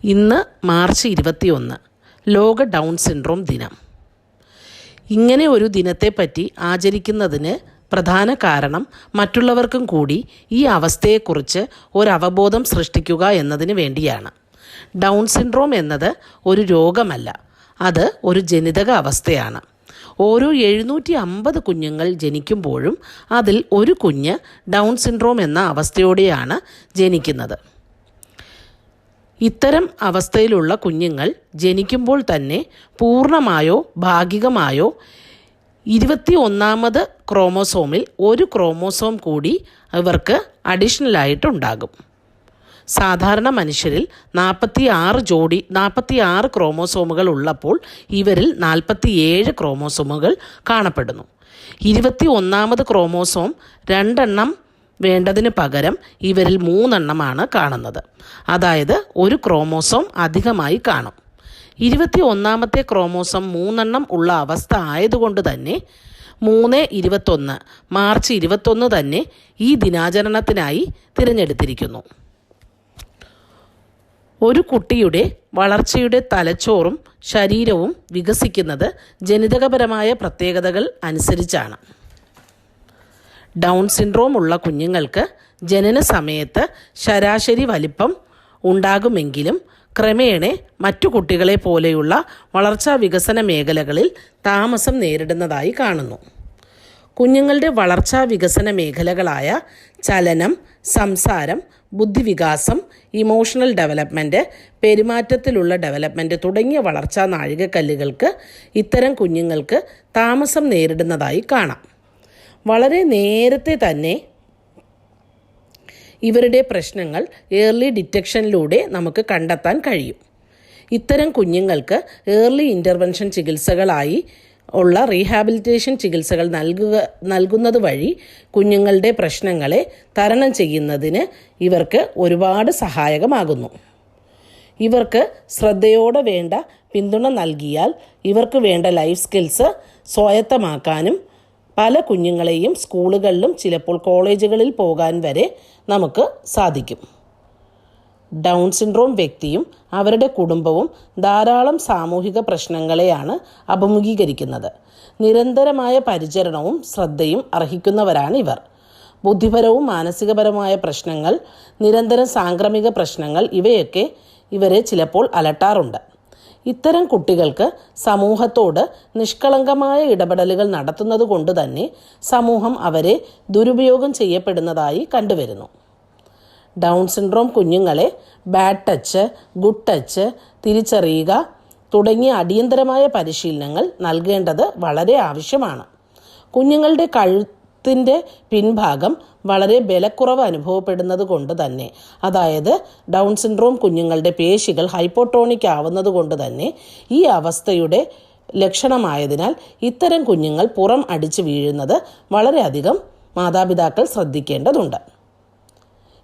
ഇന്ന് മാർച്ച് 21 ലോക down syndrome ദിനം. ഇങ്ങനെ ഒരു ദിനത്തെപ്പറ്റി ആചരിക്കുന്നതിന് പ്രധാന കാരണം മറ്റുള്ളവർക്കും കൂടി ഈ അവസ്ഥയെക്കുറിച്ച് ഒരവബോധം സൃഷ്ടിക്കുക എന്നതിന് വേണ്ടിയാണ്. ഡൗൺ സിൻഡ്രോം എന്നത് ഒരു രോഗമല്ല, അത് ഒരു ജനിതക അവസ്ഥയാണ്. ഓരോ 750 കുഞ്ഞുങ്ങൾ ജനിക്കുമ്പോഴും അതിൽ ഒരു കുഞ്ഞ് ഡൗൺ സിൻഡ്രോം എന്ന അവസ്ഥയോടെയാണ് ജനിക്കുന്നത്. ഇത്തരം അവസ്ഥയിലുള്ള കുഞ്ഞുങ്ങൾ ജനിക്കുമ്പോൾ തന്നെ പൂർണ്ണമായോ ഭാഗികമായോ 21ാമത് ക്രോമോസോമിൽ ഒരു ക്രോമോസോം കൂടി ഇവർക്ക് അഡീഷണലായിട്ടുണ്ടാകും. സാധാരണ മനുഷ്യരിൽ 46 ക്രോമോസോമുകൾ ഉള്ളപ്പോൾ ഇവരിൽ 47 ക്രോമോസോമുകൾ കാണപ്പെടുന്നു. 21ാമത് ക്രോമോസോം 2 എണ്ണം വേണ്ടതിന് പകരം ഇവരിൽ 3 എണ്ണമാണ് കാണുന്നത്. അതായത് ഒരു ക്രോമോസോം അധികമായി കാണും. 21ാമത്തെ ക്രോമോസോം 3 എണ്ണം ഉള്ള അവസ്ഥ ആയതുകൊണ്ട് തന്നെ 3/21 മാർച്ച് 21 തന്നെ ഈ ദിനാചരണത്തിനായി തിരഞ്ഞെടുത്തിരിക്കുന്നു. ഒരു കുട്ടിയുടെ വളർച്ചയുടെ തലച്ചോറും ശരീരവും വികസിക്കുന്നത് ജനിതകപരമായ പ്രത്യേകതകൾ അനുസരിച്ചാണ്. ഡൗൺ സിൻഡ്രോം ഉള്ള കുഞ്ഞുങ്ങൾക്ക് ജനന സമയത്ത് ശരാശരി വലിപ്പം ഉണ്ടാകുമെങ്കിലും ക്രമേണ മറ്റു കുട്ടികളെ പോലെയുള്ള വളർച്ചാ വികസന മേഖലകളിൽ താമസം നേരിടുന്നതായി കാണുന്നു. കുഞ്ഞുങ്ങളുടെ വളർച്ചാ വികസന മേഖലകളായ ചലനം, സംസാരം, ബുദ്ധിവികാസം, ഇമോഷണൽ ഡെവലപ്മെൻറ്റ്, പെരുമാറ്റത്തിലുള്ള ഡെവലപ്മെൻറ്റ് തുടങ്ങിയ വളർച്ചാ നാഴികക്കല്ലുകൾക്ക് ഇത്തരം കുഞ്ഞുങ്ങൾക്ക് താമസം നേരിടുന്നതായി കാണാം. വളരെ നേരത്തെ തന്നെ ഇവരുടെ പ്രശ്നങ്ങൾ ഏർലി ഡിറ്റക്ഷനിലൂടെ നമുക്ക് കണ്ടെത്താൻ കഴിയും. ഇത്തരം കുഞ്ഞുങ്ങൾക്ക് ഏർലി ഇൻ്റർവെൻഷൻ ചികിത്സകളായി ഉള്ള റീഹാബിലിറ്റേഷൻ ചികിത്സകൾ നൽകുന്നത് വഴി കുഞ്ഞുങ്ങളുടെ പ്രശ്നങ്ങളെ തരണം ചെയ്യുന്നതിന് ഇവർക്ക് ഒരുപാട് സഹായകമാകുന്നു. ഇവർക്ക് ശ്രദ്ധയോടെ വേണ്ട പിന്തുണ നൽകിയാൽ ഇവർക്ക് വേണ്ട ലൈഫ് സ്കിൽസ് സ്വായത്തമാക്കാനും പല കുഞ്ഞുങ്ങളെയും സ്കൂളുകളിലും ചിലപ്പോൾ കോളേജുകളിൽ പോകാൻ വരെ നമുക്ക് സാധിക്കും. ഡൗൺ സിൻഡ്രോം വ്യക്തിയും അവരുടെ കുടുംബവും ധാരാളം സാമൂഹിക പ്രശ്നങ്ങളെയാണ് അഭിമുഖീകരിക്കുന്നത്. നിരന്തരമായ പരിചരണവും ശ്രദ്ധയും അർഹിക്കുന്നവരാണ് ഇവർ. ബുദ്ധിപരവും മാനസികപരമായ പ്രശ്നങ്ങൾ, നിരന്തരം സാംക്രമിക പ്രശ്നങ്ങൾ ഇവയൊക്കെ ഇവരെ ചിലപ്പോൾ അലട്ടാറുണ്ട്. ഇത്തരം കുട്ടികൾക്ക് സമൂഹത്തോട് നിഷ്കളങ്കമായ ഇടപെടലുകൾ നടത്തുന്നത് കൊണ്ട് തന്നെ സമൂഹം അവരെ ദുരുപയോഗം ചെയ്യപ്പെടുന്നതായി കണ്ടുവരുന്നു. ഡൗൺ സിൻഡ്രോം കുഞ്ഞുങ്ങളെ ബാഡ് ടച്ച്, ഗുഡ് ടച്ച് തിരിച്ചറിയുക തുടങ്ങിയ അടിയന്തരമായ പരിശീലനങ്ങൾ നൽകേണ്ടത് വളരെ ആവശ്യമാണ്. കുഞ്ഞുങ്ങളുടെ കഴുത്തിൻ്റെ പിൻഭാഗം വളരെ ബലക്കുറവ് അനുഭവപ്പെടുന്നത് കൊണ്ട് തന്നെ, അതായത് ഡൗൺ സിൻഡ്രോം കുഞ്ഞുങ്ങളുടെ പേശികൾ ഹൈപ്പോട്ടോണിക് ആവുന്നത് കൊണ്ട് തന്നെ ഈ അവസ്ഥയുടെ ലക്ഷണമായതിനാൽ ഇത്തരം കുഞ്ഞുങ്ങൾ പുറം അടിച്ചു വീഴുന്നത് വളരെയധികം മാതാപിതാക്കൾ ശ്രദ്ധിക്കേണ്ടതുണ്ട്.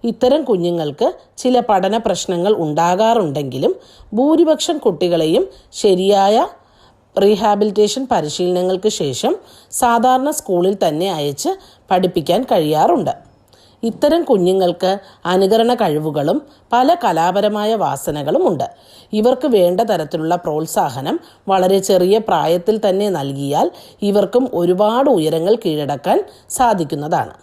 ഇത്തരം കുഞ്ഞുങ്ങൾക്ക് ചില പഠന പ്രശ്നങ്ങൾ ഉണ്ടാകാറുണ്ടെങ്കിലും ഭൂരിപക്ഷം കുട്ടികളെയും ശരിയായ റീഹാബിലിറ്റേഷൻ പരിശീലനങ്ങൾക്ക് ശേഷം സാധാരണ സ്കൂളിൽ തന്നെ അയച്ച് പഠിപ്പിക്കാൻ കഴിയാറുണ്ട്. ഇത്തരം കുഞ്ഞുങ്ങൾക്ക് അനുകരണ കഴിവുകളും പല കലാപരമായ വാസനകളുമുണ്ട്. ഇവർക്ക് വേണ്ട തരത്തിലുള്ള പ്രോത്സാഹനം വളരെ ചെറിയ പ്രായത്തിൽ തന്നെ നൽകിയാൽ ഇവർക്കും ഒരുപാട് ഉയരങ്ങൾ കീഴടക്കാൻ സാധിക്കുന്നതാണ്.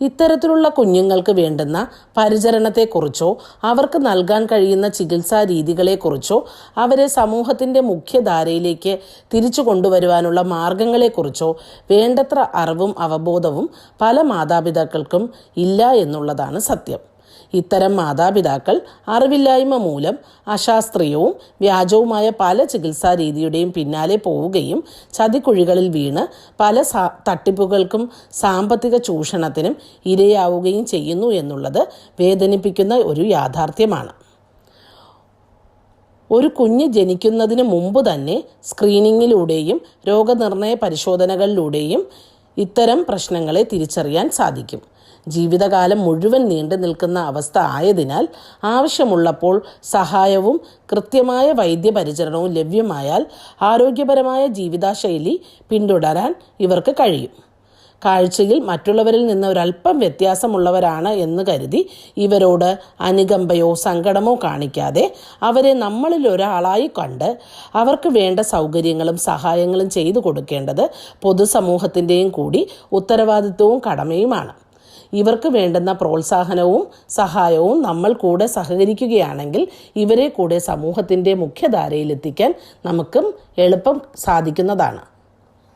ഇത്തരത്തിലുള്ള കുഞ്ഞുങ്ങൾക്ക് വേണ്ടുന്ന പരിചരണത്തെക്കുറിച്ചോ അവർക്ക് നൽകാൻ കഴിയുന്ന ചികിത്സാ രീതികളെക്കുറിച്ചോ അവരെ സമൂഹത്തിൻ്റെ മുഖ്യധാരയിലേക്ക് തിരിച്ചു കൊണ്ടുവരുവാനുള്ള മാർഗങ്ങളെക്കുറിച്ചോ വേണ്ടത്ര അറിവും അവബോധവും പല മാതാപിതാക്കൾക്കും ഇല്ല എന്നുള്ളതാണ് സത്യം. ഇത്തരം മാതാപിതാക്കൾ അറിവില്ലായ്മ മൂലം അശാസ്ത്രീയവും വ്യാജവുമായ പല ചികിത്സാ രീതിയുടെയും പിന്നാലെ പോവുകയും ചതിക്കുഴികളിൽ വീണ് പല തട്ടിപ്പുകൾക്കും സാമ്പത്തിക ചൂഷണത്തിനും ഇരയാവുകയും ചെയ്യുന്നു എന്നുള്ളത് വേദനിപ്പിക്കുന്ന ഒരു യാഥാർത്ഥ്യമാണ്. ഒരു കുഞ്ഞ് ജനിക്കുന്നതിന് മുമ്പ് തന്നെ സ്ക്രീനിങ്ങിലൂടെയും രോഗനിർണയ പരിശോധനകളിലൂടെയും ഇത്തരം പ്രശ്നങ്ങളെ തിരിച്ചറിയാൻ സാധിക്കും. ജീവിതകാലം മുഴുവൻ നീണ്ടു നിൽക്കുന്ന അവസ്ഥ ആയതിനാൽ ആവശ്യമുള്ളപ്പോൾ സഹായവും കൃത്യമായ വൈദ്യപരിചരണവും ലഭ്യമായാൽ ആരോഗ്യപരമായ ജീവിതശൈലി പിന്തുടരാൻ ഇവർക്ക് കഴിയും. കാഴ്ചയിൽ മറ്റുള്ളവരിൽ നിന്ന് ഒരല്പം വ്യത്യാസമുള്ളവരാണ് എന്ന് കരുതി ഇവരോട് അനുകമ്പയോ സങ്കടമോ കാണിക്കാതെ അവരെ നമ്മളിൽ ഒരാളായി കണ്ട് അവർക്ക് വേണ്ട സൗകര്യങ്ങളും സഹായങ്ങളും ചെയ്തു കൊടുക്കേണ്ടത് പൊതുസമൂഹത്തിൻ്റെയും കൂടി ഉത്തരവാദിത്വവും കടമയുമാണ്. ഇവർക്ക് വേണ്ടുന്ന പ്രോത്സാഹനവും സഹായവും നമ്മൾ കൂടെ സഹകരിക്കുകയാണെങ്കിൽ ഇവരെ കൂടെ സമൂഹത്തിൻ്റെ മുഖ്യധാരയിലെത്തിക്കാൻ നമുക്കും എളുപ്പം സാധിക്കുന്നതാണ്.